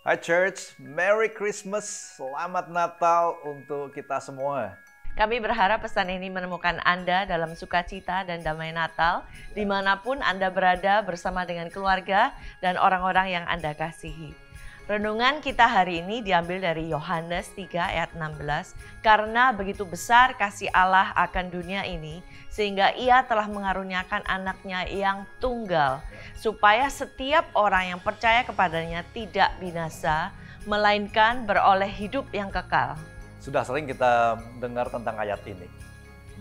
Hai Church, Merry Christmas, Selamat Natal untuk kita semua. Kami berharap pesan ini menemukan Anda dalam sukacita dan damai Natal, dimanapun Anda berada bersama dengan keluarga dan orang-orang yang Anda kasihi. Renungan kita hari ini diambil dari Yohanes 3 ayat 16, karena begitu besar kasih Allah akan dunia ini, sehingga Ia telah mengaruniakan anaknya yang tunggal, supaya setiap orang yang percaya kepadanya tidak binasa, melainkan beroleh hidup yang kekal. Sudah sering kita dengar tentang ayat ini.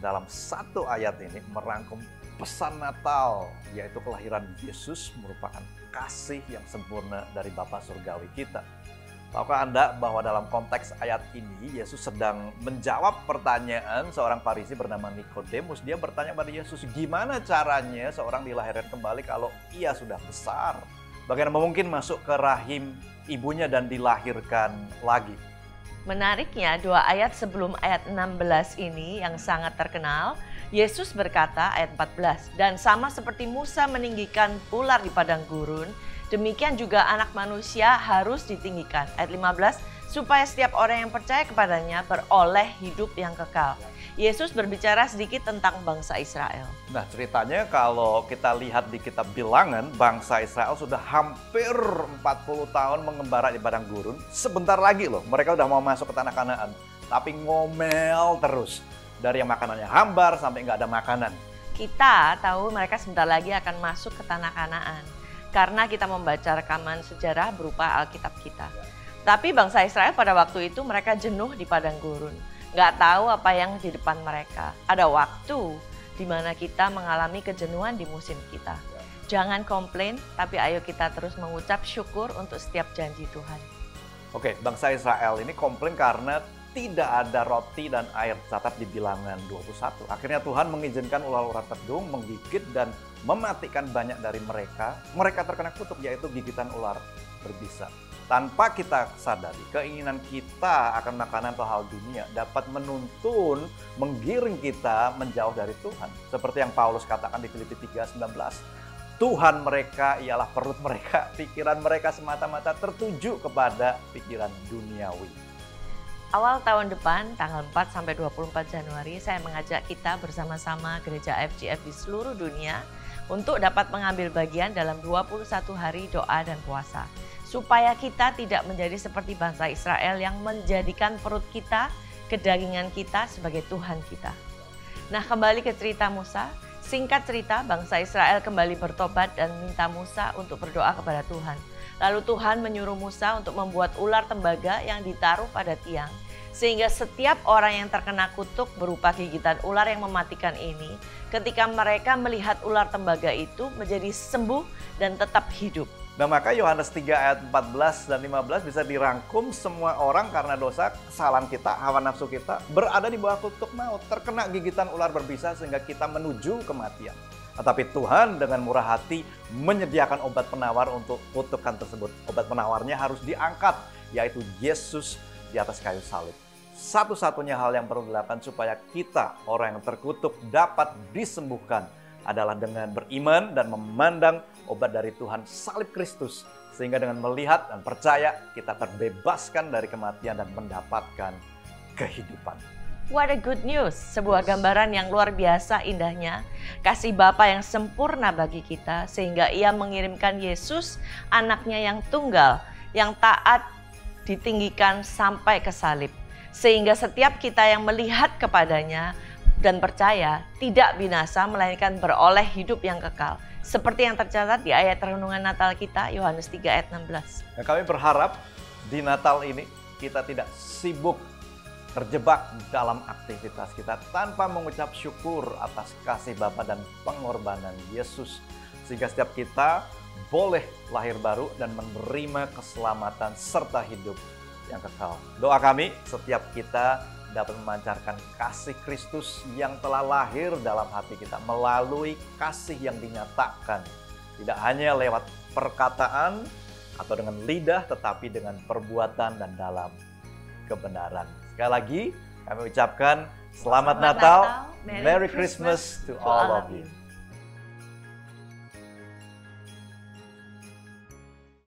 Dalam satu ayat ini merangkum pesan Natal, yaitu kelahiran Yesus merupakan kasih yang sempurna dari Bapa Surgawi kita. Tahukah Anda bahwa dalam konteks ayat ini, Yesus sedang menjawab pertanyaan seorang Farisi bernama Nikodemus. Dia bertanya pada Yesus, gimana caranya seorang dilahirkan kembali kalau ia sudah besar? Bagaimana mungkin masuk ke rahim ibunya dan dilahirkan lagi? Menariknya, dua ayat sebelum ayat 16 ini yang sangat terkenal, Yesus berkata ayat 14, dan sama seperti Musa meninggikan ular di padang gurun, demikian juga anak manusia harus ditinggikan. Ayat 15, supaya setiap orang yang percaya kepadanya beroleh hidup yang kekal. Yesus berbicara sedikit tentang bangsa Israel. Nah, ceritanya kalau kita lihat di kitab Bilangan, bangsa Israel sudah hampir 40 tahun mengembara di padang gurun. Sebentar lagi loh, mereka udah mau masuk ke tanah Kanaan. Tapi ngomel terus. Dari yang makanannya hambar sampai nggak ada makanan. Kita tahu mereka sebentar lagi akan masuk ke tanah Kanaan. Karena kita membaca rekaman sejarah berupa Alkitab kita. Tapi bangsa Israel pada waktu itu mereka jenuh di padang gurun. Nggak tahu apa yang di depan mereka. Ada waktu di mana kita mengalami kejenuhan di musim kita. Jangan komplain, tapi ayo kita terus mengucap syukur untuk setiap janji Tuhan. Oke, bangsa Israel ini komplain karena tidak ada roti dan air, catat di Bilangan 21. Akhirnya Tuhan mengizinkan ular-ular tedung menggigit dan mematikan banyak dari mereka. Mereka terkena kutuk, yaitu gigitan ular berbisa. Tanpa kita sadari, keinginan kita akan makanan atau hal dunia dapat menuntun, menggiring kita menjauh dari Tuhan. Seperti yang Paulus katakan di Filipi 3:19. Tuhan mereka ialah perut mereka, pikiran mereka semata-mata tertuju kepada pikiran duniawi. Awal tahun depan, tanggal 4 sampai 24 Januari, saya mengajak kita bersama-sama gereja FGF di seluruh dunia untuk dapat mengambil bagian dalam 21 hari doa dan puasa. Supaya kita tidak menjadi seperti bangsa Israel yang menjadikan perut kita, kedagingan kita sebagai Tuhan kita. Nah, kembali ke cerita Musa. Singkat cerita, bangsa Israel kembali bertobat dan minta Musa untuk berdoa kepada Tuhan. Lalu Tuhan menyuruh Musa untuk membuat ular tembaga yang ditaruh pada tiang. Sehingga setiap orang yang terkena kutuk berupa gigitan ular yang mematikan ini, ketika mereka melihat ular tembaga itu menjadi sembuh dan tetap hidup. Nah, maka Yohanes 3 ayat 14 dan 15 bisa dirangkum semua orang karena dosa, kesalahan kita, hawa nafsu kita berada di bawah kutuk maut, terkena gigitan ular berbisa sehingga kita menuju kematian. Tetapi Tuhan dengan murah hati menyediakan obat penawar untuk kutukan tersebut. Obat penawarnya harus diangkat, yaitu Yesus di atas kayu salib. Satu-satunya hal yang perlu dilakukan supaya kita, orang yang terkutuk, dapat disembuhkan adalah dengan beriman dan memandang obat dari Tuhan salib Kristus. Sehingga dengan melihat dan percaya, kita terbebaskan dari kematian dan mendapatkan kehidupan. What a good news, sebuah gambaran yang luar biasa indahnya. Kasih Bapa yang sempurna bagi kita sehingga Ia mengirimkan Yesus, anaknya yang tunggal, yang taat ditinggikan sampai ke salib. Sehingga setiap kita yang melihat kepadanya dan percaya tidak binasa melainkan beroleh hidup yang kekal. Seperti yang tercatat di ayat renungan Natal kita, Yohanes 3 ayat 16. Nah, kami berharap di Natal ini kita tidak sibuk terjebak dalam aktivitas kita tanpa mengucap syukur atas kasih Bapa dan pengorbanan Yesus. Sehingga setiap kita boleh lahir baru dan menerima keselamatan serta hidup yang kekal. Doa kami, setiap kita dapat memancarkan kasih Kristus yang telah lahir dalam hati kita melalui kasih yang dinyatakan. Tidak hanya lewat perkataan atau dengan lidah, tetapi dengan perbuatan dan dalam kebenaran. Sekali lagi, kami ucapkan Selamat Natal, Merry Christmas to all of you.